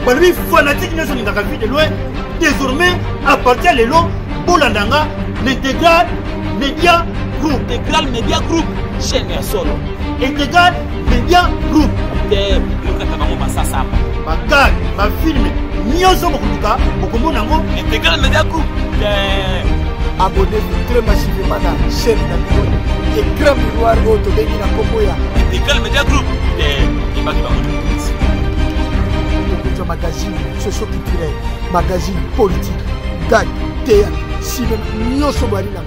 Balbi fanatique ne sont pas de loin. Désormais, appartient les lots pour l'Andanga, l'Intégral Média Group. Intégral Média Group, chaîne solo. Intégral Média Group. Bakar, ma film, Nyoso Mokutuka, Mokomonango. Intégral Média Group. Abonnez-vous très massivement à la chaîne d'Amiro. Et grand miroir auto de Nina Komoya. Intégral Média Group. Magazine socio-culturel, magazine politique, gag, théâtre, cinéma, Nyoso Marina,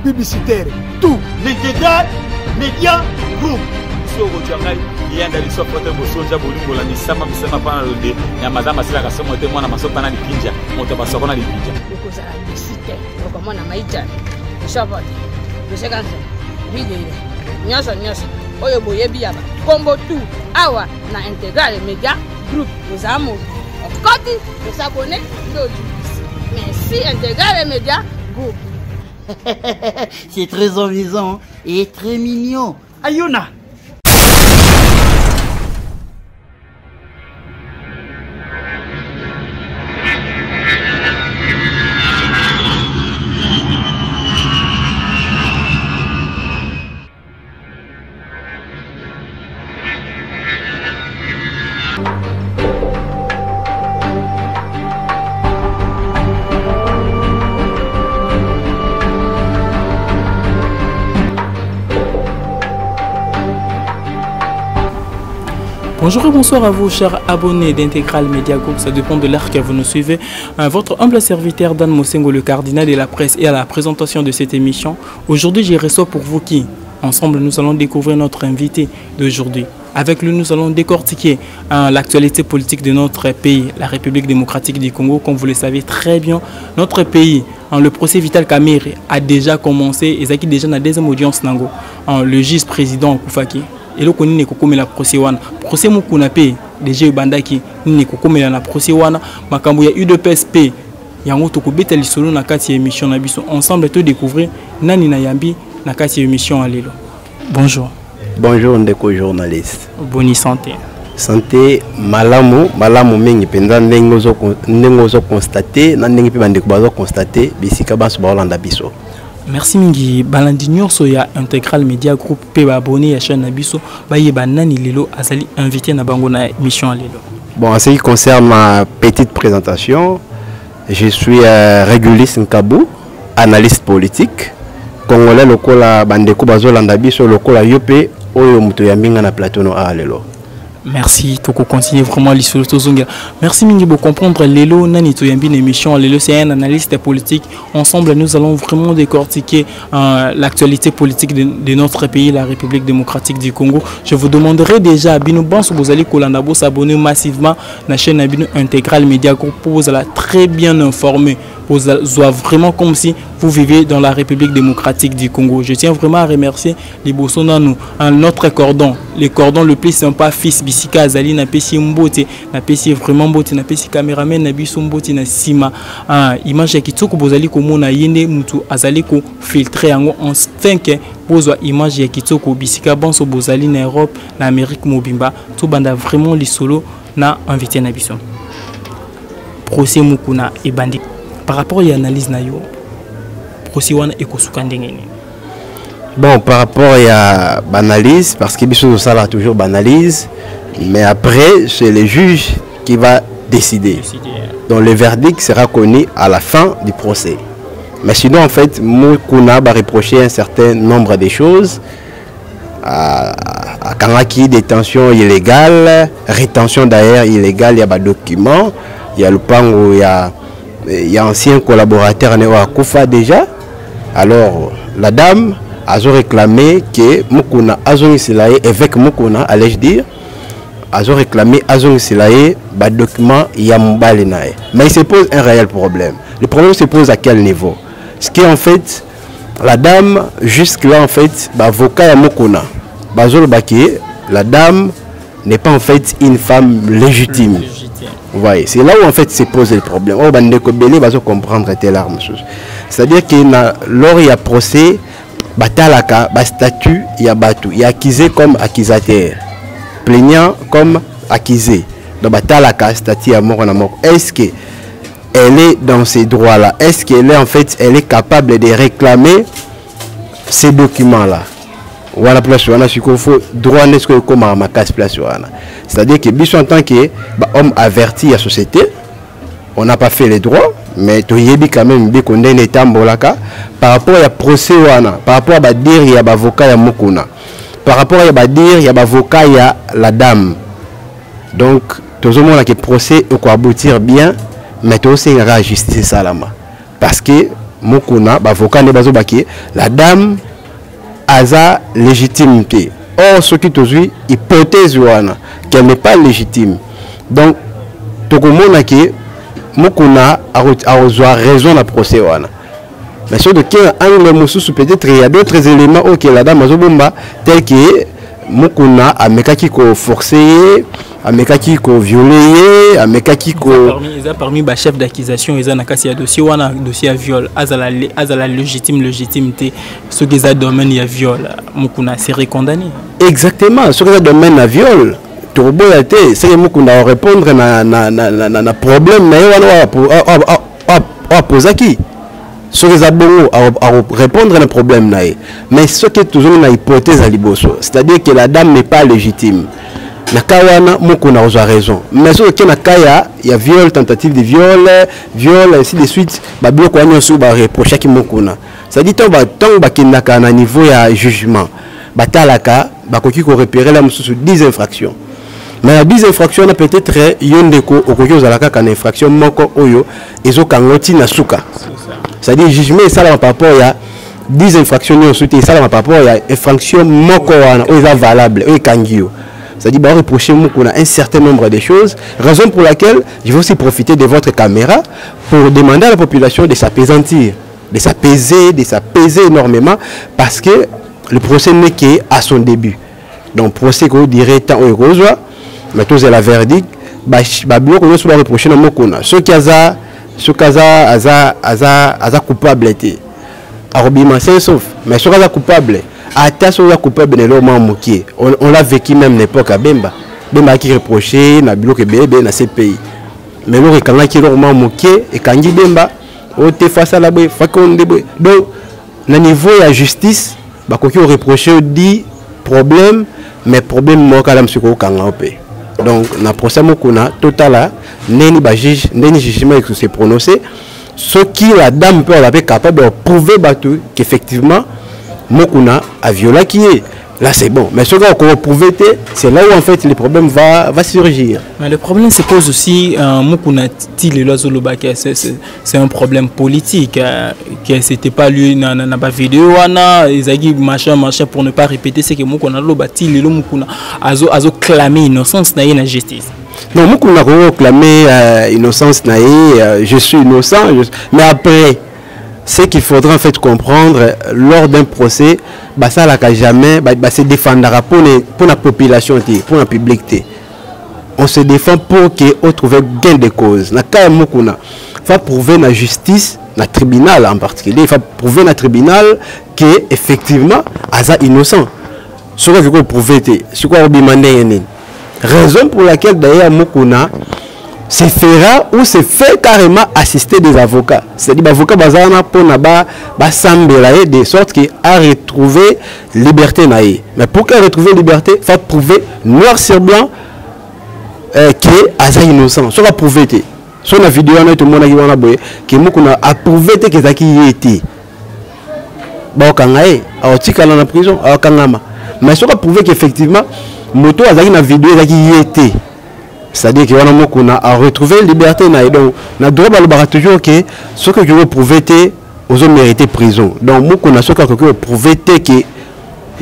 publicitaire, tout. L'Intégral Média Group. Il y a des gens qui ont été Vous avez vous abonnez, merci Intégral Média Group. C'est très amusant et très mignon. Ayuna. Bonjour et bonsoir à vous, chers abonnés d'Intégral Média Group. Ça dépend de l'heure que vous nous suivez. Votre humble serviteur Dan Mosengo, le cardinal de la presse, et à la présentation de cette émission. Aujourd'hui, j'ai reçu pour vous qui, ensemble, nous allons découvrir notre invité d'aujourd'hui. Avec lui, nous allons décortiquer l'actualité politique de notre pays, la République démocratique du Congo. Comme vous le savez très bien, notre pays, le procès Vital Kamerhe a déjà commencé. Et Zaki déjà dans la deuxième audience, le juge président Koufaki. Et là, on a la procès wana. Procès mukuna pe déjà ubandaki ni kokomela na procès wana. Makambo ya UDPSP. Yango tokobeta lisolo na kati ya émission na biso. Ensemble to découvrir nani na yambi na kati ya émission alelo. Bonjour. Bonjour ndeko journaliste. Bonne santé. Santé malamu mingi penza ndengozo constater na ndenge pe bandeko bazo constater bisika baso ba Holanda biso. Merci mingi balandi nyonso ya Intégral Média Group pe ba abonné à chaîne Nabiso ba yeba nani lelo azali invité na bango na émission lelo. Bon, en ce qui concerne ma petite présentation, je suis réguliste Nkabou, analyste politique, congolais lokola bandeko bazo landa biso lokola yope oyo muto ya minga na plateau no a lelo. Merci, Toko continue vraiment l'histoire de Merci Mingi pour comprendre Lelo Nani Toyambi l'émission. Lelo c'est un analyste politique. Ensemble nous allons vraiment décortiquer l'actualité politique de notre pays, la République démocratique du Congo. Je vous demanderai déjà Bino Banso vous allez Kolandabo s'abonner massivement à la chaîne Abino Intégral Média Group pour vous allez très bien informer. Vous êtes vraiment comme si vous vivez dans la République démocratique du Congo. Je tiens vraiment à remercier les Bossonano, notre cordon, le cordon le plus sympa, fils Bissika Azali, na pesi mbote, na pesi vraiment mbote, na pesi caméraman, na biso mbote, na sima, image ya kitoko bozali komona yende mutu azali ko filtrer yango en 5 bozwa image ya kitoko Bissika banso bozali na Europe, na Amérique mobimba, tout banda vraiment lisolo na invité na biso. Procès mukuna et bandi. Par rapport à l'analyse nayo, procès wana ekosuka ndenge. Bon, par rapport à l'analyse, parce que biso ça là toujours banalise, mais après c'est le juge qui va décider. Donc le verdict sera connu à la fin du procès. Mais sinon en fait, Mukuna va reprocher un certain nombre de choses. À Kanaki, détention illégale, rétention d'ailleurs illégale, il y a des documents, il y a le pango, il y a ancien collaborateur à Koufa déjà. Alors la dame a réclamé que Mukuna Azong Silaye, évêque Mukuna, allais-je dire, a réclamé Azong Silaye, des documents Yambalinae. Mais il se pose un réel problème. Le problème se pose à quel niveau? Ce qui en fait, la dame, jusque-là en fait, avocat Mukuna, la dame n'est pas en fait une femme légitime. Vous voyez, c'est là où en fait se pose le problème. Oh, bandeko-belé va comprendre telle arme. C'est-à-dire que lors il y a procès, batalaka, statut, il y a accusé comme accusateur, plaignant comme accusé. donc batalaka statut à moko na moko. Est-ce que elle est dans ces droits-là? Est-ce qu'elle est en fait, elle est capable de réclamer ces documents-là? Voilà place wana siko faut droit n'est-ce que comme ma casse place wana. C'est-à-dire que biso en tant que homme averti à société, on n'a pas fait les droits, mais to yebi quand même bi condamné tambolaka par rapport à procès wana, par rapport à dire il y a avocat ya mukuna. Par rapport à dire il y a avocat ya la dame. Donc tout le monde qui procès au quoi aboutir bien, mais tout aussi la justice salama. Parce que mukuna avocat ne bazo baki la dame a sa légitimité. Or, ce qui est aujourd'hui, hypothèse qu'elle n'est pas légitime. Donc, tout le monde a dit a raison à procès. Mais sur de quel angle, peut-être il y a d'autres éléments auxquels la dame a bomba, tel que Mukuna a mekaki ko forcé, a mekaki ko violé, a mekaki ko parmi les chefs d'accusation, ils ont un dossier ou un dossier à viol, à la légitimité, ce qui est domaine à viol, Mukuna serait condamné. Exactement, ce qui est domaine à viol. Turbo été, c'est Mukuna répondre na problème mais on poser qui? Ce qui est bon à répondre à un problème. Mais ce qui est toujours une hypothèse à Liboso, c'est-à-dire que la dame n'est pas légitime. Nakawana Mukuna a raison. Mais ce qui il y a viol, tentative de viol, ainsi de suite. Babilo Kwanyo va reprocher qui Mukuna. C'est-à-dire que tant à niveau de jugement, batalaka, bakoki ko repérer la sous 10 infractions. Mais la 10 infractions peut-être yondeko okoki ozalaka kan infraction moko oyo ezokangoti na suka. C'est-à-dire jugement ça par rapport à 10 infractions et ça par rapport à infraction moko wana oyo valable oyo kangio. C'est-à-dire bah reprocher mukuna un certain nombre de choses, raison pour laquelle je vais aussi profiter de votre caméra pour demander à la population de s'apaisantir, de s'apaiser énormément parce que le procès n'est qu'à son début. Donc procès qu'on dirait tant au rejoint, mais tout c'est la verdict, bah bien qu'on soit reproché dans mukuna. Ce aza coupable était arobima c'est sauf mais ce aza coupable attention aza coupable ne l'homme moqué on l'a vécu même l'époque à Bemba qui reproché na bloqué bébé na ces pays mais le quand qui l'homme moqué et quand dit Bemba on te face à la boue donc na niveau la justice bah quoi qui reproché dit problème mais problème moi quand même ce qu'on kanga pe. Donc, dans le procès, total, neni jugement qui s'est prononcé. Ce qui la dame peut être capable de prouver qu'effectivement, Mokuna a violé qui est. Là, c'est bon. Mais ce qu'on peut prouver, c'est là où en fait le problème va surgir. Mais le problème se pose aussi, Mokuna c'est un problème politique. Que c'était pas lui, dans la vidéo, ils ont dit machin, pour ne pas répéter, c'est que Mokuna a clamé innocence dans la justice. Non, Mokuna a clamé innocence, je suis innocent, mais après. Ce qu'il faudra en fait comprendre lors d'un procès, ça n'a jamais se défendra pour la population, pour la publicité. On se défend pour qu'on trouve gain de cause. Il faut prouver la justice, le tribunal en particulier, il faut prouver le tribunal qu'effectivement, il est innocent. Ce qu'il faut prouver, c'est quoi raison pour laquelle d'ailleurs Mukuna se fera ou se fait carrément assister des avocats. C'est-à-dire l'avocat bazana pour naba sambelaye de sorte qu'il a retrouvé liberté naïe. Mais pour qu'il retrouve liberté, il faut prouver noir sur blanc qu'il est innocent. Ça va prouver. Sur la vidéo, tout le monde a dit que Mukuna a prouvé que Zaki y était. Baokangaye, a otika dans la prison, a okangama. Mais ça va prouver qu'effectivement, moto a dans la vidéo Zaki y était. C'est-à-dire qu'on a retrouvé la liberté. Donc, on a droit à toujours que ce que je veux prouver, aux hommes mérité prison. Donc, moi, on a ce que je veux prouver que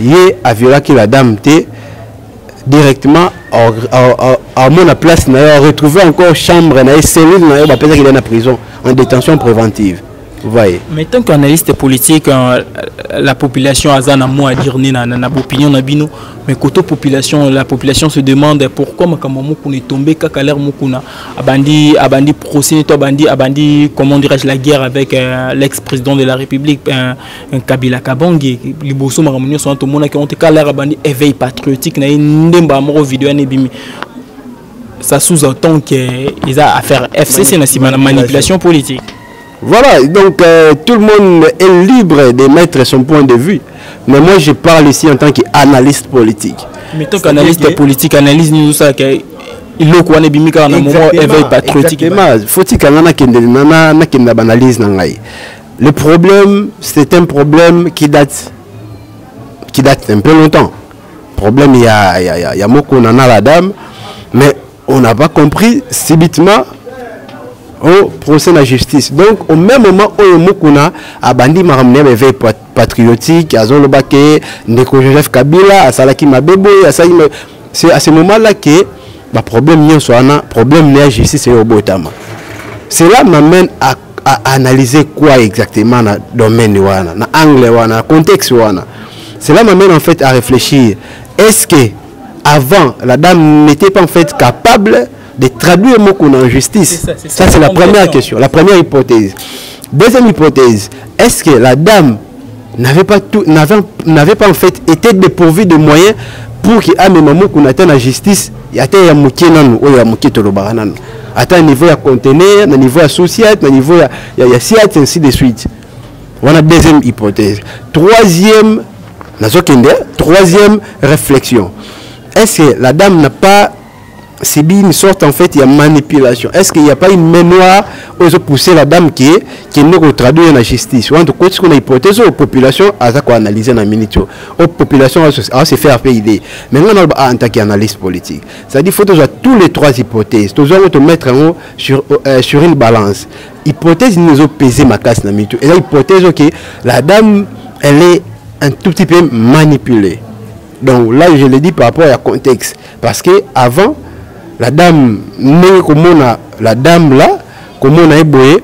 y a violé la dame directement à mon place, on a retrouvé encore chambre, on a cellule, on a qu'il est en prison, en détention préventive. Voyez. Mais tant qu'analyste politique, la population a un mot à dire, opinion mais côté population, la population se demande pourquoi on est tombé kakalaire mukuna abandi procès abandi comment dirais-je la guerre avec l'ex-président de la République Kabila Kabange liboso maramunyo sont tout monde qui ont kakalaire abandi éveil patriotique na ndemba moko vidéo ne bimi. ça sous-entend qu'ils a à faire FCC dans la manipulation politique. Voilà, donc tout le monde est libre d'émettre son point de vue. Mais moi, je parle ici en tant qu'analyste politique. Mais tant qu'analyste politique, analyse nous ça que il le connaît bimika en moment éveil patriotique. Faut-il qu'on analyse nangai. Le problème, c'est un problème qui date un peu longtemps. Problème, il y a beaucoup on en a la dame, mais on n'a pas compris subitement au procès de la justice. Donc, au même moment où on a bandi maramne éveil patriotique, à Zolobake, Ndeko Joseph Kabila, à Salaki Mabebo, c'est à ce moment-là que le problème n'y a problème de la justice et au Botama. Cela m'amène à analyser quoi exactement dans le domaine, dans l'angle, dans le contexte. Cela m'amène en fait à réfléchir. Est-ce que avant la dame n'était pas en fait capable de traduire mon coup en justice? Ça c'est la première question, la première hypothèse. Deuxième hypothèse, est-ce que la dame n'avait pas en fait été dépourvue de moyens pour qu'il y ait un moment qu'on atteigne la justice? Il y a un niveau de conteneur, un niveau associé, un niveau de siat, ainsi de suite. Voilà deuxième hypothèse. Troisième réflexion. Est-ce que la dame n'a pas subi une sorte en fait de manipulation? Est-ce qu'il n'y a pas une mémoire où ils ont poussé la dame qui nous traduit dans la justice? En tout cas, ce qu'on a hypothèse aux populations, à ça qu'on analyse dans la minute, aux populations à se faire idée. Maintenant, on a en tant qu'analyste politique. C'est-à-dire qu'il faut toujours tous les trois hypothèses. Toujours on mettre sur une balance. Hypothèse, ils nous ont pesé ma casse dans la minute. Et la hypothèse, ok, la dame, elle est un tout petit peu manipulée. Donc là, je le dis par rapport au contexte. Parce que avant, la dame, la dame là, comme on a éboué,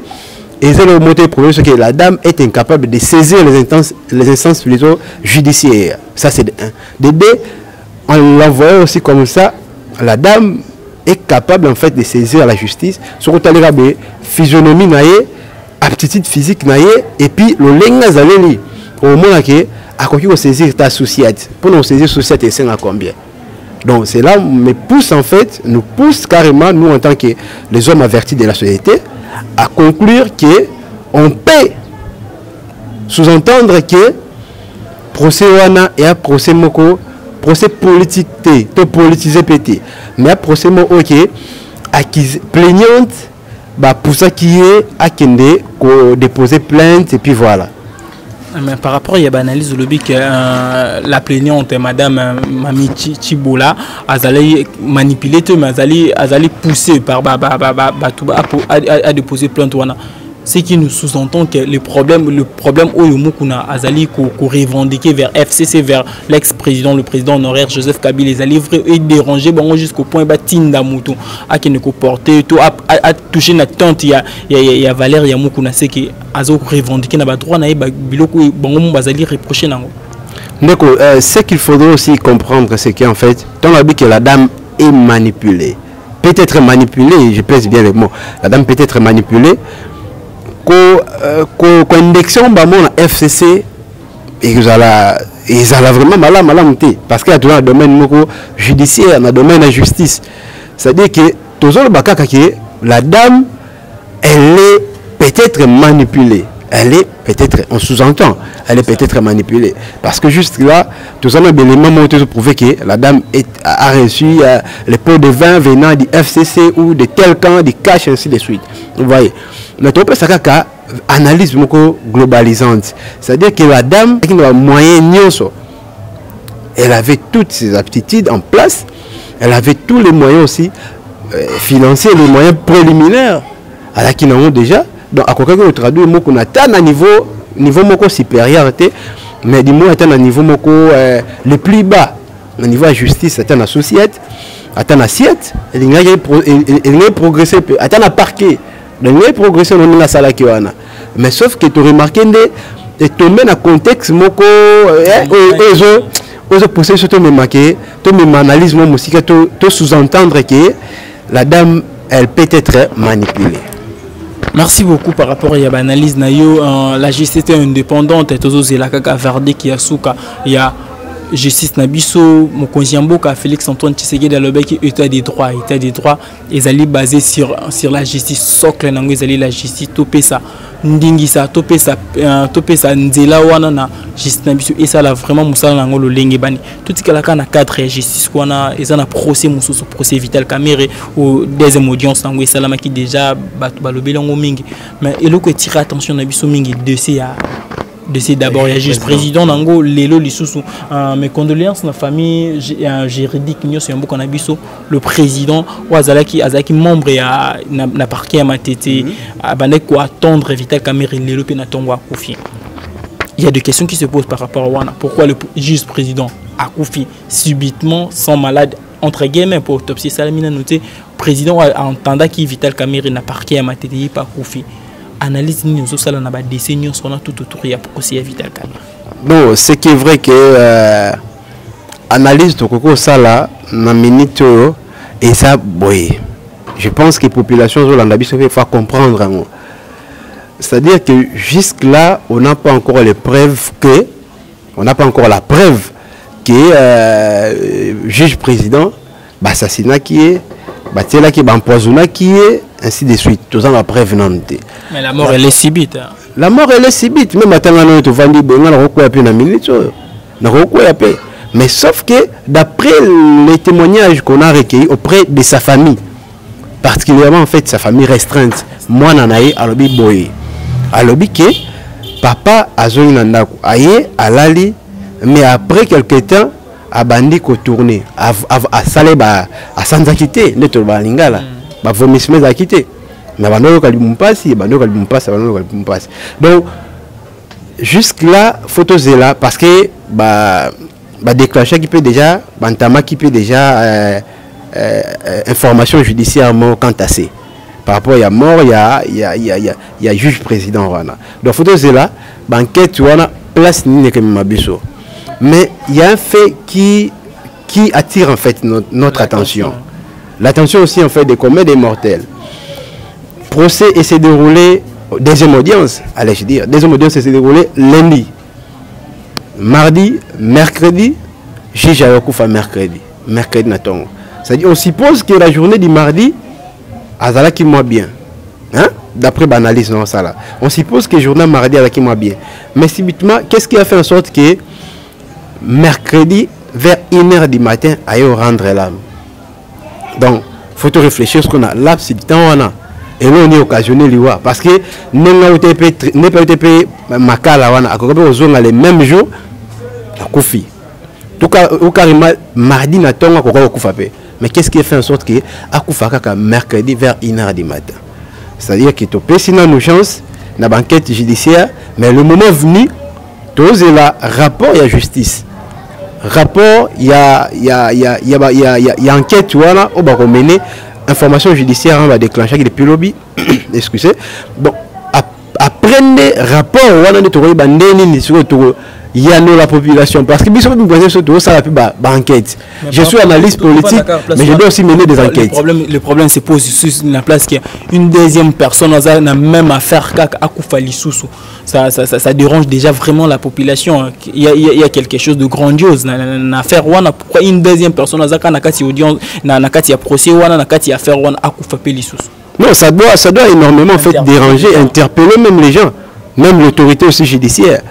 et c'est le moteur problème, c'est que la dame est incapable de saisir les instances plutôt judiciaires. Ça, c'est de un. De deux, en l'envoyant aussi comme ça, la dame est capable en fait de saisir la justice. Sur le physionomie, aptitude physique, et puis le lenga zaleli. Au moment que à quoi on saisir ta société. Pour nous saisir société, c'est à combien? Donc cela me pousse en fait, nous pousse carrément, nous en tant que les hommes avertis de la société, à conclure que on peut sous-entendre que procès wana et un procès moko, procès politique to politisé pété, mais un procès moko ok, acquise plaignante, bah pour ça qui est à kende ko déposer plainte et puis voilà. Mais par rapport à l'analyse de lobby que la plaignante, Madame Mami Chibola, a manipulé, mais a poussé par à déposer plainte. Ce qui nous sous-entend que le problème où Yomukuna a revendiqué vers FCC, vers l'ex-président, le président honoraire Joseph Kabila, les a livrés et dérangé jusqu'au point où Tinda Moutou a porté, a touché notre tante, il y a Valère Yamukuna, c'est qui a revendiqué na droit na biloko bango bazali reprocher nango. Donc ce qu'il faudrait aussi comprendre, c'est qu'en fait, on a dit que la dame est manipulée. Peut-être manipulée, je pèse bien les mots. La dame peut être manipulée. Connexion bamon FCC ils allaient vraiment mal parce qu'il y a toujours un domaine judiciaire, un domaine de justice. C'est-à-dire que toujours le bakaka que la dame elle est peut-être manipulée. Elle est peut-être, on sous-entend, elle est peut-être manipulée. Parce que juste là, tous les éléments ont prouvé que la dame a reçu les pots de vin venant du FCC ou de tel camp, du cash, ainsi de suite. Vous voyez. Mais on peut faire une analyse globalisante. C'est-à-dire que la dame, elle avait toutes ses aptitudes en place. Elle avait tous les moyens aussi financiers, les moyens préliminaires à la qui n'ont déjà. Donc, à quoi qu'on traduit, on atteint un niveau supérieur, mais du moins atteint un niveau le plus bas, le niveau de justice, atteint la société, atteint l'assiette, il y a progressé, atteint un parquet, il y a progressé dans la salle qui est. Mais sauf que tu remarques que tu mets dans un contexte, tu pousser sur ton analyse, tu sous-entendre que la dame, elle peut être manipulée. Merci beaucoup par rapport à l'analyse. La justice indépendante est aussi la verdict qui a souka. Il y a justice Nabiso, mokonzi mboka Félix Antoine Tshisekedi alobaki état des droits ils allaient basé sur la justice socle nango ezali la justice topesa ndingisa topesa nzela wana na justice Nabiso et ça là vraiment musala nango lolenge bani tout tikalaka na cadre ya justice wana eza na procès mususu procès Vital Kamerhe au deuxième audience nango esalama ki déjà batu balobeli ngo mingi mais eloko tire attention Nabiso mingi de d'abord il y a juste président nango lelo lisusu mes condoléances na famille juridique nyos yambo kanabiso le président azalaki membre ya na parquet ya Matete abandé quoi attendre Vital Kamerhe lelo pe na tongo akufi. Il y a des questions qui se posent par rapport à wana pourquoi le juste président akufi subitement sans malade entre guillemets pour autopsie salamina noté président entendant qui Vital Kamerhe na parquet ya Matete pas akufi. Analyse nous aussi là na décès nous on a tout autour il y a procès Vital Kamerhe. Non, c'est qui est vrai que analyse de coco ça là na minute et ça boy. Je pense que la population de l'Andabiso va comprendre. C'est-à-dire que jusque là on n'a pas encore les preuves que la preuve que juge président assassinat qui est là qui empoisonné qui est ainsi de suite. Tous en la preuve non. Mais la mort elle est subite. La mort elle est subite. Même maintenant on te vend mais sauf que d'après les témoignages qu'on a recueillis auprès de sa famille, particulièrement en fait sa famille restreinte, moi nanaï alobi boy, alobi que papa azoni nandako aye alali, mais après quelque temps abandi ko tourner a salé ba a sans quitter neto ba lingala ba vomissement a quitter mais bando ka limumpasi donc jusque là photo zela parce que ba déclencher qui peut déjà bantama qui peut déjà information judiciairement quantassée par rapport à mort il y a juge président wana donc photo zela banquette wana place ni que mabiso. Mais il y a un fait qui attire en fait notre attention. L'attention aussi en fait des combats des mortels. Procès et s'est déroulé, deuxième audience, allais-je dire, deuxième audience s'est déroulé lundi. Mardi, mercredi, juge Ayakufa mercredi Natongo. C'est-à-dire on suppose que la journée du mardi, Azala qui moi bien. Hein? D'après l'analyse, non, ça là. On suppose que le journée mardi, Azala qui moi bien. Mais subitement, qu'est-ce qui a fait en sorte que mercredi vers 1h du matin à rendre l'âme. Donc il faut réfléchir ce qu'on a là c'est du temps on a et là on est occasionné liwa parce que n'est pas été makala wana à les mêmes jours la koufi tout cas au carrément mardi na tonga ko kufa pe mais qu'est-ce qui fait en sorte que akufa kaka mercredi vers 1h du matin, c'est-à-dire que to pesina nos chances na banquette judiciaire mais le moment venu tous là rapport et justice rapport il y a enquête voilà on va mener information judiciaire on va déclencher depuis lobby excusez bon après rapport on a de bandeni sur il y a la population parce que ça la enquête. Je suis analyste politique mais je dois aussi mener des enquêtes. Le problème se pose sur la place qu'il y a une deuxième personne n'a même affaire qu'à Koufali Soussou. Ça dérange déjà vraiment la population. Il y a quelque chose de grandiose dans l'affaire. Pourquoi une deuxième personne n'a pas audience, n'a pas procès, n'a pas affaire à Koufali Soussou. Non, ça doit énormément en fait déranger, interpeller même les gens, même l'autorité aussi judiciaire.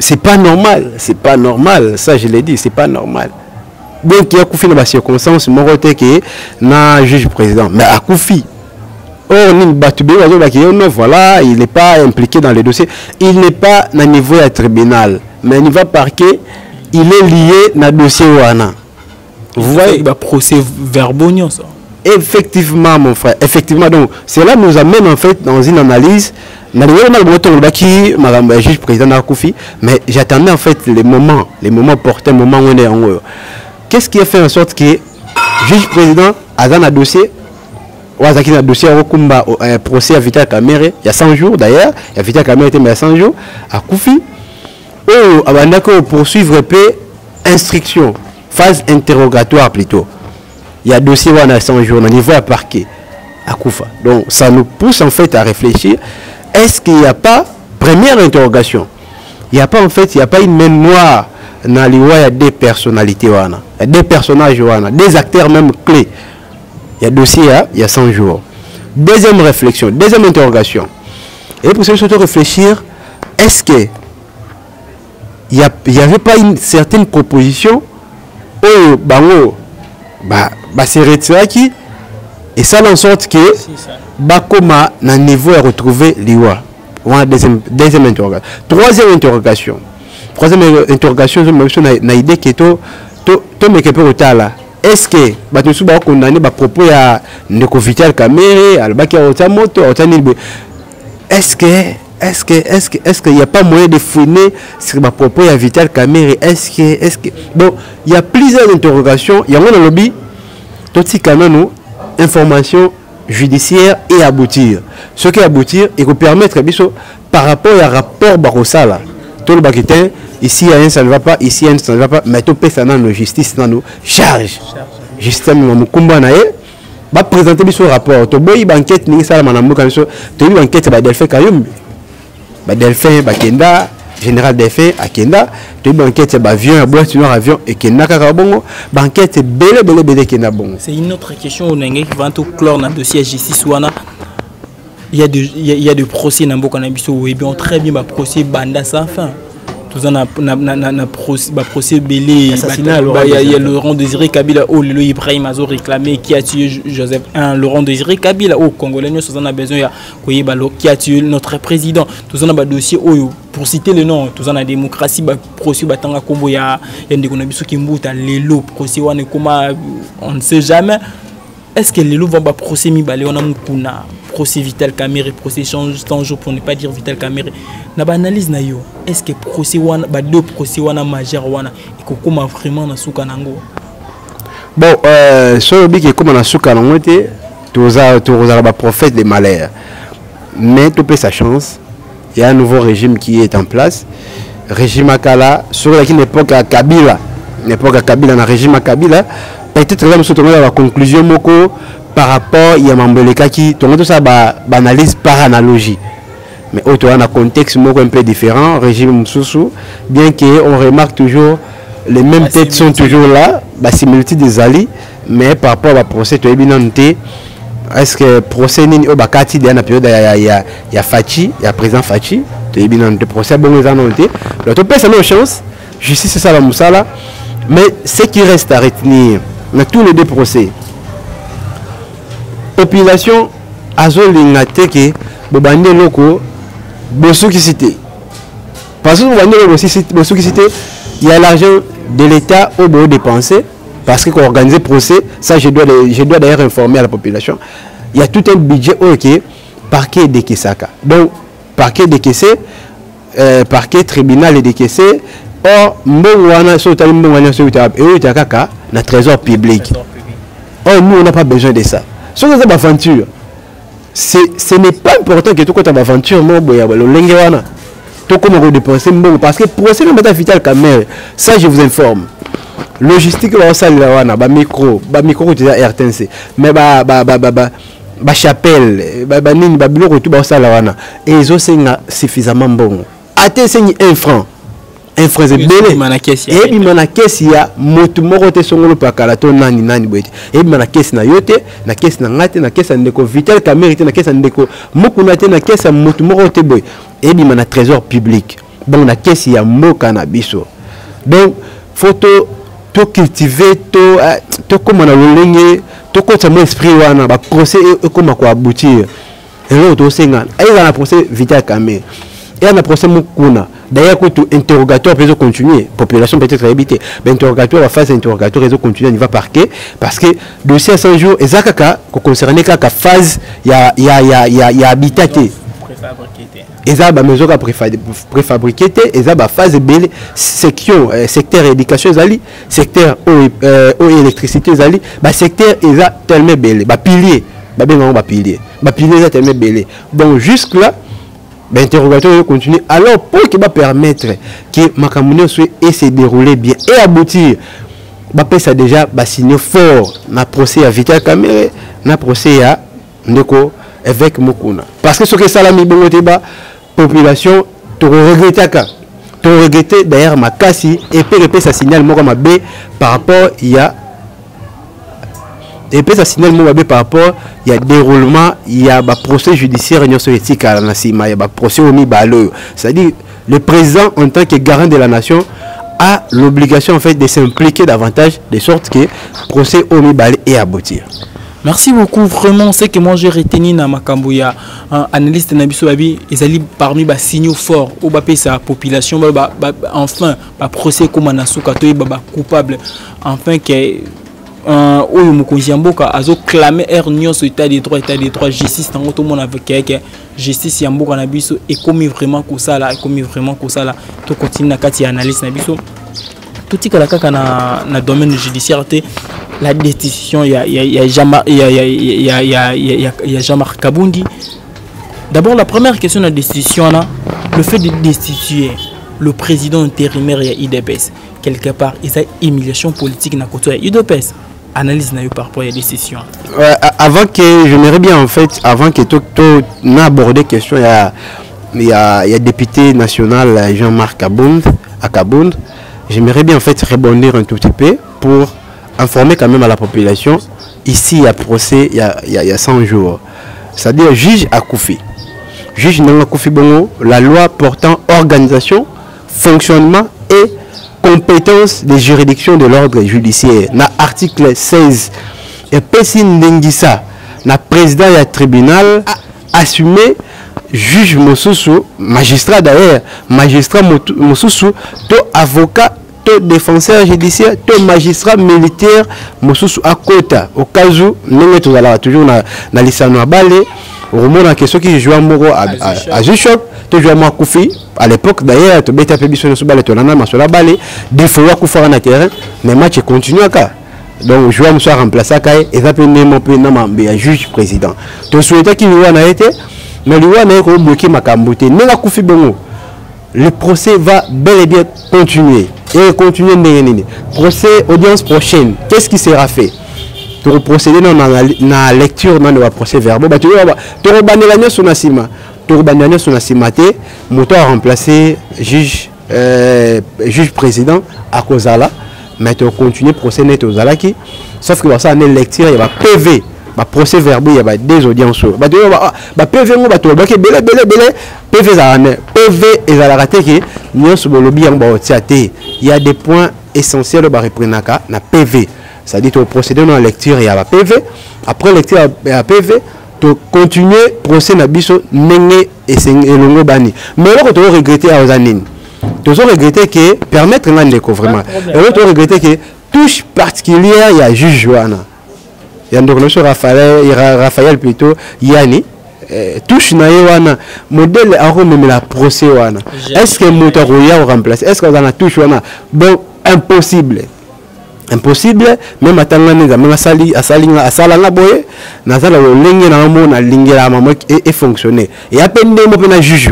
C'est pas normal, ça je l'ai dit, c'est pas normal. Bien qu'il y a Koufi dans la circonstance, mon côté qui est juge président, mais à Koufi, voilà, il n'est pas impliqué dans les dossiers, il n'est pas à niveau à tribunal, mais au niveau parquet, il est lié dans le dossier Wana. Vous voyez, procès verbal ça. Effectivement, mon frère, effectivement, donc cela nous amène en fait dans une analyse. Juge président Akoufi, mais j'attendais en fait les moments portés, les moments où on est en haut. Qu'est-ce qui a fait en sorte que le juge président a dans un dossier, au procès à Vital Kamerhe, il y a 100 jours d'ailleurs, il y a Vital Kamerhe il y a 100 jours, à Koufi, où poursuivre instruction, phase interrogatoire plutôt. Il y a dossier où on a 100 jours, au niveau à parquet, à Koufa. Donc ça nous pousse en fait à réfléchir. Est-ce qu'il n'y a pas, première interrogation, il n'y a pas en fait, il n'y a pas une main noire na liwa il y a des personnalités wana, il y a des personnages wana, des acteurs même clés. Il y a dossier il y a 100 jours. Deuxième réflexion, deuxième interrogation. Et pour surtout réfléchir, est-ce que il y avait pas une certaine proposition au bango c'est retiré qui et ça en sorte que bakoma na niveau à retrouver liwa. Voilà deuxième interrogation. Troisième interrogation, je na idée que to me kepe otala. Est-ce que bato su ba condamné ba propos ya ndeko Vital Kamerhe albaki ota moto otani est-ce qu'il n'y a pas moyen de fouiner sur ma propos à Vital Kamerhe? Est-ce que bon, il y a plusieurs interrogations. Il y a un lobby, tout ce qui a information judiciaire et aboutir. Ce qui aboutir et vous permettre par rapport à rapport Barosala. Tout le baguetin, ici il y a un ça ne va pas, ici il y a un ça ne va pas, mais tout peut ça dans nos justice dans nos charges. Justice nous combat nae. Va présenter ce rapport. Tu boy banquette ni ça la manambo comme ça. Tu boy banquette ba Delphin Kayum. Ba Delphin ba Kenda, général Delphin à Kenda. Tu boy banquette ba avion, boîte noir avion et Kenda kaka bongo. Banquette belé Kenda bongo. C'est une autre question on qui va tout clore dans dossier justice wana. Il y a des procès dans Mboka na biso et bien très bien ba procès banda sans fin. Tout ça na procès belé il y a Laurent Désiré Kabila au Lelo Ibrahim Azo réclamé qui a tué Joseph Laurent Désiré Kabila au Congolais nous on a besoin ya koyeba qui a tué notre président. Tout ça na ba dossier oyo pour citer le nom tout ça na démocratie ba procès batanga kombo ya ndeko na biso kimbuta lelo procès wana comment on ne sait jamais. Est-ce que les loups vont pas procès Mibale on a mukuna procès Vital Kamerhe procès change tant jour pour ne pas dire Vital Kamerhe na ba analyse na yo est-ce que procès wana ba deux procès wana majeur wana et comment vraiment na suka nango bon so bi que comment na suka nango te toza ba prophète des malheurs mais tout peut sa chance il y a un nouveau régime qui est en place régime Akala sur une époque à Kabila na régime à Kabila peut-être là nous sommes dans la conclusion moko par rapport il y a Mambeleka qui tout ça analyse par analogie mais autant dans un contexte moko un peu différent régime Moussou bien que on remarque toujours les mêmes têtes sont toujours là la similitude des alliés mais par rapport à procès tu es bien noté est-ce que procès ni au bakati dans la période il y a Fachi il y a président Fachi tu es bien noté procès bon les noté donc tu peux ça nos chance justice c'est ça la moussala mais ce qui reste à retenir dans tous les deux procès population azolinga teke bobande loko bosuki cité parce que bobande loko bosuki cité il y a l'argent de l'État au beau dépenser parce que qu'on organise procès ça je dois d'ailleurs informer à la population il y a tout un budget OK parquet de Kisaka donc parquet de Kessé parquet tribunal de Kessé or mbongo wana so tali mbongo wana so utakaka na trésor public oh nous on n'a pas besoin de ça. Ce aventure, ce n'est pas important que tu aies une aventure, parce que pour essayer de mettre Vital Kamerhe, ça je vous informe. Logistique, micro, RTNC, mais chapelle, et ils ont suffisamment bon. Attends, 1 franc. Un franc belé et bi mana caisse ya motu moko te songolo pakala to nani boite et bi mana caisse na yote na caisse na ngate na caisse ndeko Vital Kamerhe na caisse ndeko mokuna te na caisse motu moko te boy et bi mana trésor public bon na caisse ya mboka na biso donc photo to cultiver to comme na lolenge to ko ta mo esprit wana ba procès et comme quoi aboutir et l'autre senga et na procès Vital Kamerhe et on a procès Mukuna. D'ailleurs, quand interrogatoire peut continuer, population peut être habitée. Mais interrogatoire, la phase interrogatoire, réseau continue, il va parquer. Parce que dossier à 100 jours, et ça, concerné la phase, il y a habitaté. Et ça, la maison préfabriquée, et ça, la phase belle, section, secteur éducation, secteur eau et électricité, secteur, et ça, tellement belle. Pilier, pilier, ça, tellement belle. Donc, jusque-là, l'interrogatoire continue alors pour qu'il va permettre que Makamune soit et se dérouler bien et aboutir ça déjà signer fort na procès à Vital Kamerhe na procès à Ndeko avec Mukuna parce que ce que ça la mi bongo te ba population to regrette tu regretté d'ailleurs ma cassi et puis ça signale moi comme B par rapport il y a et puis ça signale moi par rapport il y a déroulement il y a ba procès judiciaire union soviétique à la Nassima il y a ba procès au Mibalo c'est-à-dire le président en tant que garant de la nation a l'obligation en fait de s'impliquer davantage de sorte que le procès au Mibalo est aboutir. Merci beaucoup, vraiment, c'est que moi j'ai retenu dans ma Kambuya, analyste Nabiso Babi, ils allaient parmi les signaux forts, où sa population, enfin, procès comme Nasuka, coupable, enfin, que où Mukunjamboka a clamé Ernion sur l'état des droits, justice, dans tout le monde avec justice, Yamboka Nabiso, et comme vraiment que ça là, tout continue à faire analyse Nabiso. Tout ce qui est dans le domaine judiciaire, la décision, il y a Jean-Marc Kabundi. D'abord, la première question de la décision, le fait de destituer le président intérimaire et l'IDPS, quelque part, il y a humiliation politique dans le côté de l'IDPS. Analyse par rapport à la décision. Avant que, j'aimerais bien en fait, avant que tu n'abordes la question, il y a député national Jean-Marc Kabundi à Kabundi. J'aimerais bien en fait rebondir un tout petit peu pour informer quand même à la population. Ici, il y a procès, il y a 100 jours. C'est-à-dire juge à Koufi. Juge Nanga Koufi Bongo, la loi portant organisation, fonctionnement et compétence des juridictions de l'ordre judiciaire. Dans l'article 16, et Pessin Ndengisa, le président du tribunal, a assumé juge Mosusu, magistrat d'ailleurs, magistrat Mosusu, tout avocat, tout défenseur judiciaire, tout magistrat militaire Mosusu à Kota. Au cas où, nous sommes toujours dans l'Issano Balé, au moment où question qui joue à Zushop, tu joues à Koufi. À l'époque d'ailleurs, tu bêtes à Pébition sur Balé, tu en as sur la Balé, des fois Koufa dans le terrain, mais le match continue à cas. Donc, je vais me remplacer à Kaye et ça peut être un juge président. Tu souhaites qu'il y ait été. Mais le bloqué ma camboté. Le procès va bel et bien continuer. Et continuer de procès, audience prochaine. Qu'est-ce qui sera fait? Pour procéder dans la lecture dans le procès verbal. Tu vas banner sur Nassima. Tu vas banner sur Nassima. Tu vas remplacer juge président à Kozala. Mais tu vas continuer le procès net aux Zalaki. Sauf que ça, en lecture, il y a PV. Procès verbal, il y a des audiences. PV, il y a des points essentiels de la PV. C'est-à-dire que procéder dans la lecture, il y a PV. Après lecture, il y a PV. Tu continues le procès Nabiso, Nenge et Longo Bani. Mais là, tu vas regretter à Ozanin. Tu vas regretter que permettre un découvrement. Et là, tu vas regretter que touche particulière, il y a juge Joana. Il y a un Raphaël plutôt, Yanni, touche na modèle à même la procès. Est-ce que Moutarouya remplace? Est-ce qu'on a touche? Donc, impossible. Impossible, même à Tanganesa, même à Salanga Boye, Nazala, et fonctionner. Et à peine de juge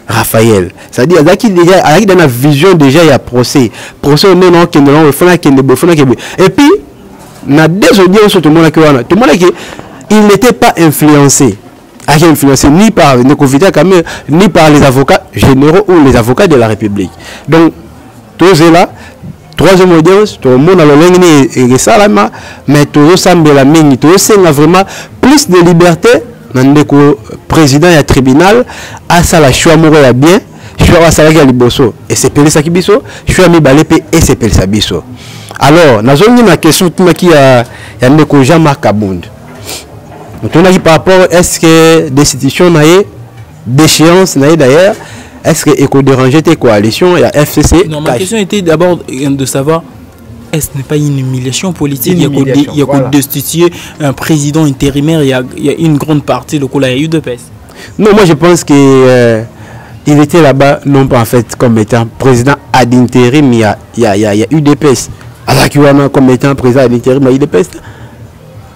Raphaël. C'est-à-dire qu'il y a dans la vision déjà, il y a procès. Procès, non, qui ne et puis, il y a des audiences tout le monde il n'était pas influencé ni par ni par les avocats généraux ou les avocats de la République. Donc, tout est là. Troisième audience, tout le monde a le salama, mais tout ressemble à la mine, tout a vraiment plus de liberté dans le président et le tribunal, à ça la choix mourir bien, choix à ça la liboso, et c'est pelé ça qui biso, choix mi balépé et c'est pelé ça biso. Alors, nous avons une question qui a Jean-Marc Kabundi. On a dit par rapport est-ce que destitution d'échéance d'ailleurs, est-ce que éco déranger tes coalitions, il y a FCC. Non, ma question était d'abord de savoir est-ce n'est pas une humiliation politique? Il y a qu'à destituer un président intérimaire, il y a une grande partie de la UDPS. Non, moi je pense que il était là-bas non pas en fait comme étant président ad intérim, il y a UDPS. Alors qu'il y a comme étant président ad intérim, il y a UDPS.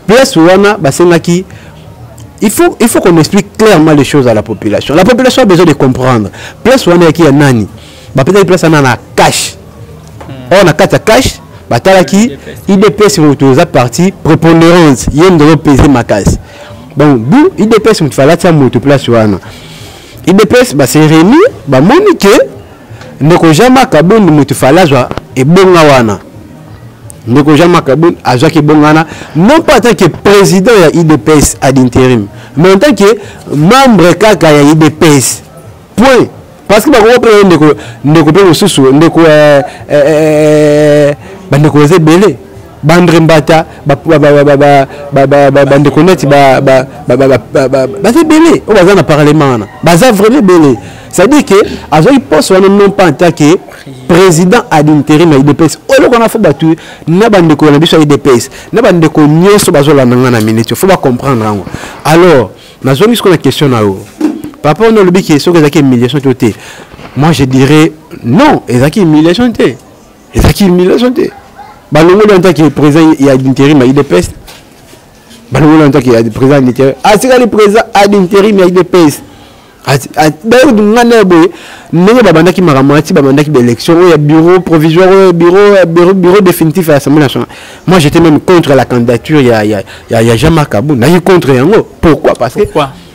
Place Wana, il faut qu'on explique clairement les choses à la population. La population a besoin de comprendre. Place Wana qui est nani. Peut-être place Wana na cash. On a quatre cash. Batalaki, IDPS est partie prépondérance. Il y a une peser ma casse. Donc, d'où IDPS il fallait que place Wana. IDPS c'est Rémi, Monique. ndeko Jean-Marc Kabund mutu falazwa et bonga wana ndeko Jean-Marc Kabund azwa ki bongana non pas en tant que président ya IDPS ad intérim mais en tant que membre kaka ya IDPS point parce que ba ko pe ndeko pe mususu ndeko bandeko zebele bandre mbata bandeko neti zebele o baza na parlement na baza vraiment belé. C'est-à-dire que il poste non pas en tant que président ad intérim à IDPS. On a fait battu na bandeko na biso IDPS. Na bandeko nyoso bazola nanga na minute. Faut pas comprendre. Alors, na zone ce qu'on a question na o. Papa on a le qui est sur que humiliation côté. Moi je dirais non, ezaki humiliation té. Ezaki humiliation té. Balongo en tant que président ad intérim à IDPS. Balongo en tant que président ad intérim. Ah c'est le président ad intérim à IDPS. D'ailleurs, nous avons d'élection, bureau provisoire, bureau définitif à l'Assemblée nationale. Moi, j'étais même contre la candidature. Il y a Jean-Marc Kabund. Je suis contre. Pourquoi? Parce que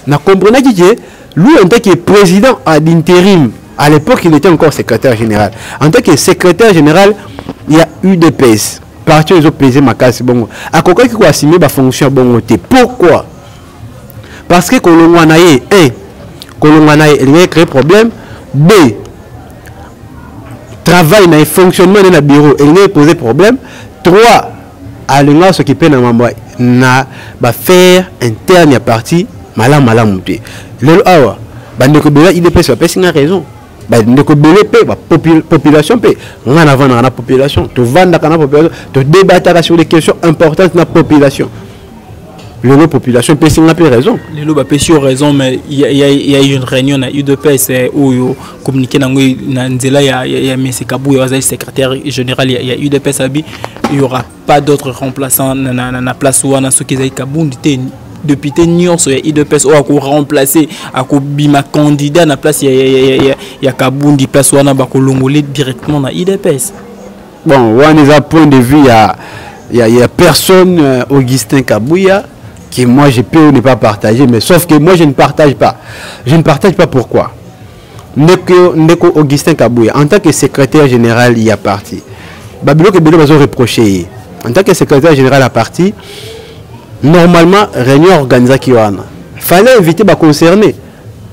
nous comprenons que lui, en tant que président ad intérim, à l'époque, il était encore secrétaire général. En tant que secrétaire général, il y a UDPS. Parti aux opposés, ma casse, bon. À quoi qu'il faut assumer la fonction bon. Pourquoi? Parce que Kolongwanaye, il a créé problème. B, travail dans le fonctionnement de bureau, il a posé problème. 3, il s'occuper de la faire interne à partie malam mouté. Le awa, il dépêche la raison. Population paix. On en avant dans la population. Tu vends dans la population. Tu débattre sur des questions importantes dans la population. La population peut s'en appeler raison. Les lois ont raison, mais il y a une réunion à UDPS où ils communiqué dans Nzela, il y a M. Kabou, il y a secrétaire général, il y a UDPS, il n'y aura pas d'autres remplaçants dans la place où on a ceux qui ont Kabou, depuis Ténion, il y a UDPS, où on a remplacé, à Bima candidat dans la place, il y a Kabou, die place où on a Bakolongolé directement dans UDPS. Bon, on a un point de vue, il y a personne, Augustin Kabouya, que moi je peux ne pas partager, mais sauf que moi je ne partage pas. Je ne partage pas pourquoi. Ndeko Augustin Kabouya, en tant que secrétaire général, il y a parti. Babilo Kebelo va reprocher. En tant que secrétaire général à parti, normalement, réunion organisée qui wana. Fallait inviter les concernés.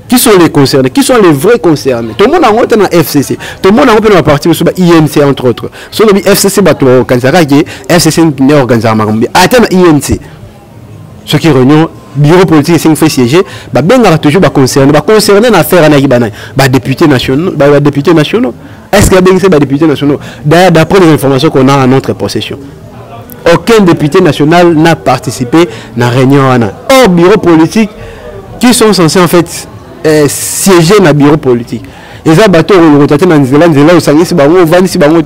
Qui sont les concernés? Qui sont les vrais concernés? Tout le monde a honte dans FCC. Tout le monde a honte dans la partie sur INC entre autres. Sur le FCC, FCC n'est organisé à Marumbi. Attends, INC. Ce qui réunion, bureau politique, c'est fait siéger, ben toujours concerné dans l'affaire à députés nationaux. Est-ce qu'il y a des députés nationaux? D'après les informations qu'on a en notre possession, aucun député national n'a participé à la réunion. Or, bureau politique, qui sont censés en fait siéger dans le bureau politique. Les bateaux ont rotaté dans Nzela, au Sangé, si bango, Vani, si bango,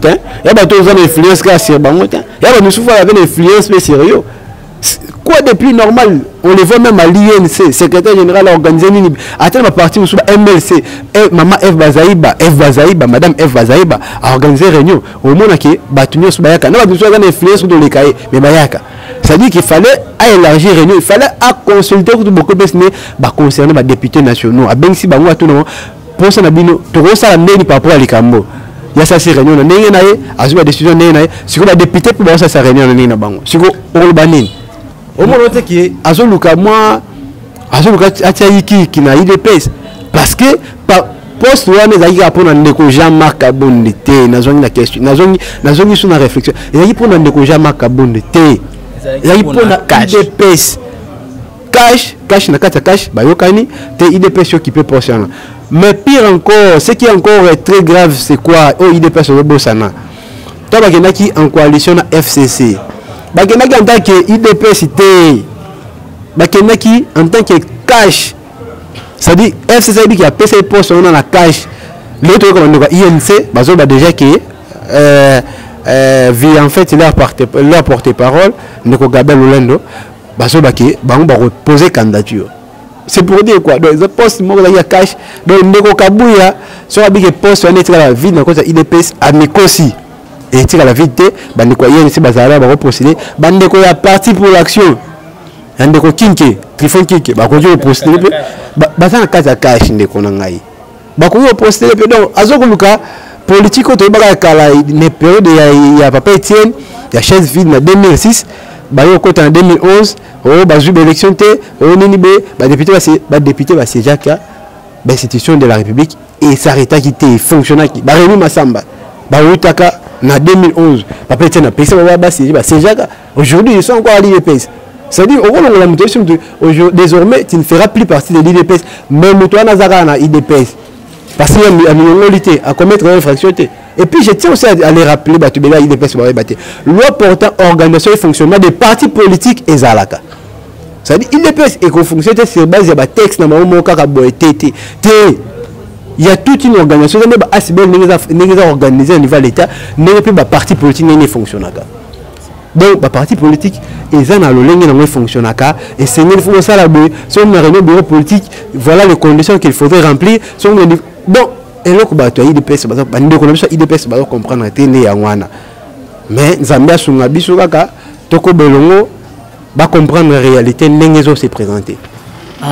les bateaux ont une influence sur bango, et nous souffrons avec une influence sérieux. Quoi depuis normal, on les voit même à l'INC, secrétaire général organisé, attends ma partie sur MLC, maman F Bazaïba, madame F Bazaïba a organisé réunion. Au moins que Batunio sur Bayaka, non, besoin d'une influence sur les cahiers, mais Bayaka. C'est-à-dire qu'il fallait élargir réunion, il fallait consulter beaucoup de personnes concernant les députés nationaux. À Bensi Bango à tout le monde, pour ça, tu reçois la main par rapport à l'Ikambo. Il y a ça, c'est réunion, il y a une décision, si vous avez député pour voir ça, réunion, il y a une si vous avez au moins que azoluka moi azoluka atiaki qui na IDPS parce que poste wana ezaki apona ndeko Jean-Marc Kabund te nazongi na question nazongi sur na réflexion ezaki pona ndeko Jean-Marc Kabund te ezaki pona IDPS cash na kata cash bayokani te IDPS occupé poste wana. Mais pire encore, ce qui est encore très grave, c'est quoi? Oh, IDPS au Bosana. Toi bakenaki en coalition na FCC. Bakenaki en tant que IDPS, Bakenaki en tant que cash. C'est-à-dire, FCC qui a PC poste dans la cash. L'autre comme INC, bazoba déjà qui via en fait leur porte-parole, Ndeko Gabel Olendo, bazoba qui va reposer candidature. C'est pour dire quoi? Donc, les postes il y a cash. Donc, Ndeko Kabouya, sur la big poste, on est la ville dans le IDPS à Mikosi. Et tu as la vite, Bandeko INC Bazara va reposter. Bandeko ya parti pour l'action. Bandeko Kinke, Trifon Kinke, va continuer à poster. Bazan a cash Ndeko Nangai. Va continuer à poster. Donc, Azokoluka, politique auto ba kala ne période ya papa Etienne ya chaise vide en 2006 ba yo côté en 2011 oh ba jouer élection té oh nini be ba député ba siégeaka ba institution de la République et s'arrêta qui était fonctionnant qui ba Rémi Massamba ba utaka en 2011 papa Etienne a payé ba siégeaka aujourd'hui ils sont encore à l'IDPS. C'est-à-dire désormais tu ne feras plus partie de l'IDPS même toi Nazara na IDPS parce qu'il y a une minorité à commettre une infraction. Et puis je tiens aussi à les rappeler loi portant organisation et fonctionnement des partis politiques et Zalaka. C'est-à-dire IDPS et qu'on fonctionne sur base de texte il y a toute une organisation qui est organisée au niveau de l'État, n'est pas parti politique qui fonctionne. Donc les partis politiques ils ont le fonctionne et c'est une fois ça la sur une réunion bureau politique voilà les conditions qu'il faudrait remplir donc et là que IDPS IDPS va comprendre mais Zambia sunga biso kaka toko belongo va comprendre la réalité n'engezo se présenter.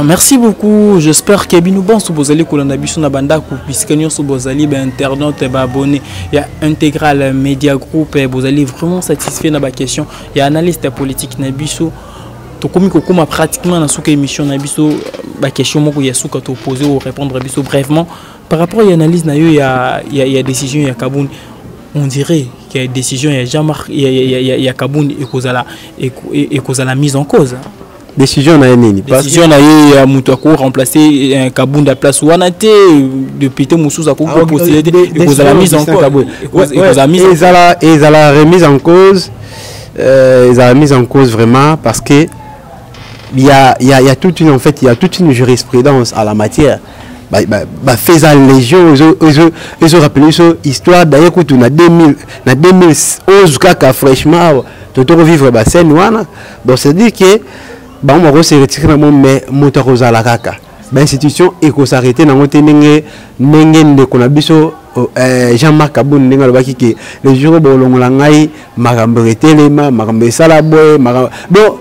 Merci beaucoup. J'espère que nous bon vous allez na banda puisque nous vous allez internaute abonné il y a Intégral Media Group et vous allez vraiment satisfait na ba question il y a analyste politique na biso to komi ko kuma pratiquement na souka émission na biso ba question moko ya souka to poser ou répondre biso brièvement par rapport à l'analyse na yo il y a décision ya Kaboun on dirait qu'il y a décision il y a Jean-Marc il y a Kaboun et cause la mise en cause. Décision na nini décision na ye mutu ko remplacer un Kabunda place ou anaté depuis te musuza ko possibilité et cause la mise en cause et la remise en cause la mise en cause vraiment parce que il y a toute une en fait il y a toute une jurisprudence à la matière faisant légion ils ont rappelé cette histoire d'ailleurs que tu na 2011 kaka fraîchement tu revivre ba scène wana donc c'est dire que on va se retirer dans mais motorosa la kaka l'institution et qu'on s'arrêter dans notre nenge de konabiso Jean-Marc Kaboun ninga lobaki que les jours bolongola ngai makambo retelema makambo sala boy donc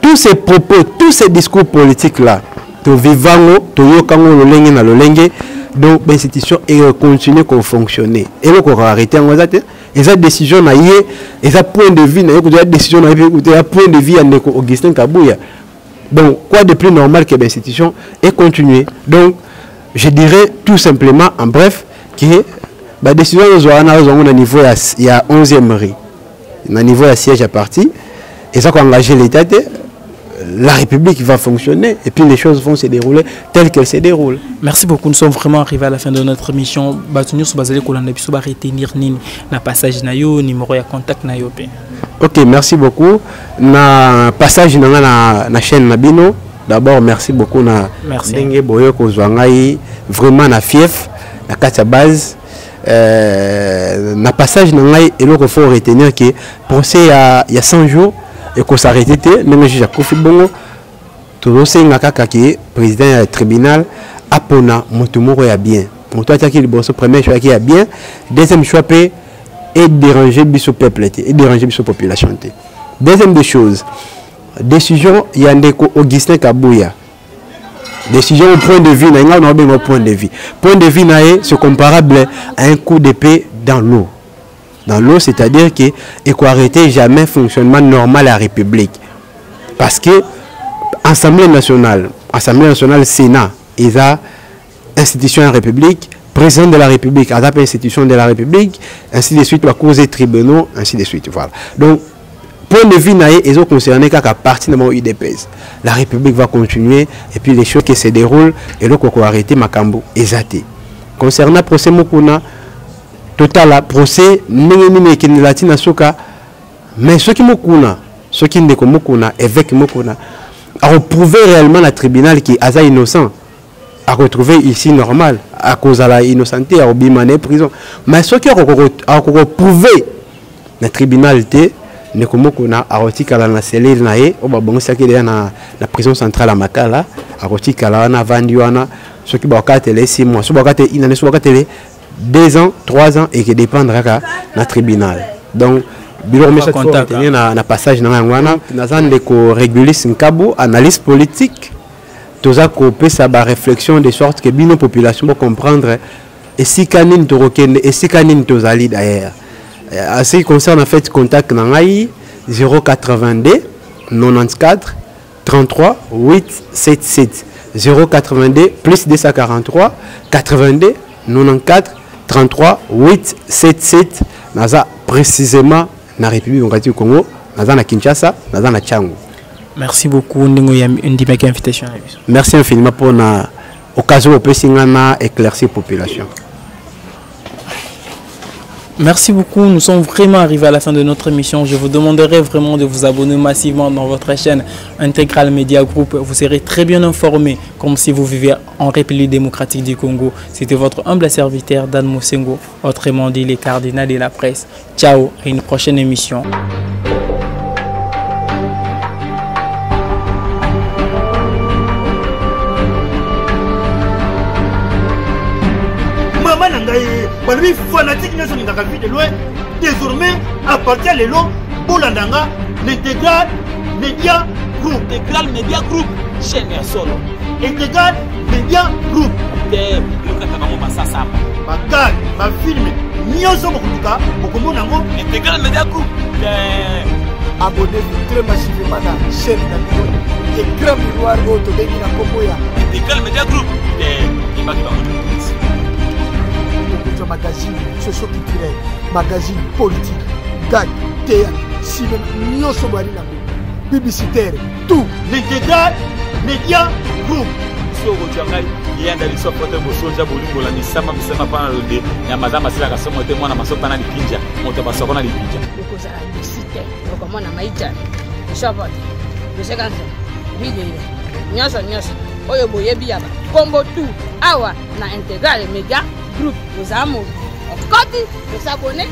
tous ces propos tous ces discours politiques là to vivango to yokango lolenge na lolenge donc l'institution et continuer à fonctionner et le qu'on arrêter en zate et cette décision na yé et ça point de vue na yé décision na yé point de vue à Augustin Kabouya donc quoi de plus normal que l'institution et continuer donc je dirais tout simplement en bref que la décision au niveau il y a 11e riz au niveau à siège à parti et ça qu'on engagé l'État la République va fonctionner et puis les choses vont se dérouler telles qu'elles se déroulent. Merci beaucoup. Nous sommes vraiment arrivés à la fin de notre émission. Retenir na passage na yo numéro de contact na yo. Ok, merci beaucoup. Na passage na chaîne Nabino. D'abord merci beaucoup na Dengue Boyo Kozwangai vraiment na fief na katia base na passage na ngai et il faut retenir que procès il y a 100 jours et qu'on s'arrêtait même juge Kofi Bongo tout c'est ngaka qui président du tribunal apona motumoro ya bien moto ataki le bosso premier choix qui a bien deuxième choix peut et déranger biso peuple et déranger biso population. Deuxième des choses décision il y a ndeko Augustin Kabouya décision au point de vue na nga on a point de vue na c'est comparable à un coup d'épée dans l'eau. Dans l'eau, c'est-à-dire qu'il ne faut arrêter jamais fonctionnement normal à la République. Parce que Assemblée nationale, Sénat, ils ont institution de la République, président de la République, ils ont institution de la République, ainsi de suite, la cause des tribunaux, ainsi de suite. Voilà. Donc, point de vue, ils ont concerné qu'à partir de l'UDPS. La République va continuer, et puis les choses qui se déroulent, et là, il faut arrêter Makambo, exacté. Concernant le procès Mokuna, total procès nini qui latina soka mais ceux qui mokuna ceux qui ndeko mokuna évêque mokuna a reprouvé réellement le tribunal qui est innocent a retrouvé ici normal à cause de la innocenté à obimane prison mais ceux qui a reprouvé le tribunal té ndeko mokuna a retikala na cellule nae o babongisa ki na prison centrale à Makala a retikala na vandiwana ceux qui bakate les 6 mois ceux bakate inane ceux bakate 2 ans, 3 ans et qui dépendra du tribunal. Donc, bilo remet contact na passage na ngwana na zande ko régulis nkabo analyse politique toza ko pesa ba réflexion de sorte que bino population pour comprendre esika nini tokokende esika nini tozali d'ailleurs. En ce qui concerne en fait contact nangai 082 94 33 877 082 plus 243 82 94 33 877 naza précisément na République démocratique du Congo, naza na Kinshasa, naza na Tchango. Merci beaucoup ndingo ya ndimeke invitation. Merci infiniment pour na occasion de pouvoir éclaircir la population. Merci beaucoup, nous sommes vraiment arrivés à la fin de notre émission. Je vous demanderai vraiment de vous abonner massivement dans votre chaîne Intégral Media Group. Vous serez très bien informés, comme si vous vivez en République démocratique du Congo. C'était votre humble serviteur Dan Mosengo, autrement dit les cardinaux de la presse. Ciao, à une prochaine émission. Balbi fanatique ne sont pas de loin. Désormais, à partir de l'eau, Bolandanga, l'intégral Media Group. Intégral Media Group, chaîne ya solo. Intégral Media Group. Bakal, ma film, nyonso mokutuka, mokomona ngo. Intégral Media Group. Abonnez-vous très massivement à la chaîne d'Amigo. Et grand miroir auto de Nina Komoya. Intégral Media Group. Magazine socio-culturel, magazine politique, gag, théâtre, cinéma, nyonso bari na publicitaire, tout. L'intégral Media Group. Soko jangai yenda liso pote bosoja bolingo la misama misama pana londe ya madama sila kasomo te mwana masopa na lipinja moto basoko na lipinja Koza alisite okomona maita shopot besekanse video nyosho oyo boyebi yaba kombo tu awa na Intégral Media Group aux amours. Of course, vous s'abonnez,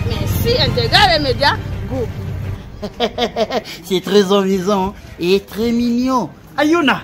merci Intégral Media Group. C'est très amusant et très mignon. Ayuna.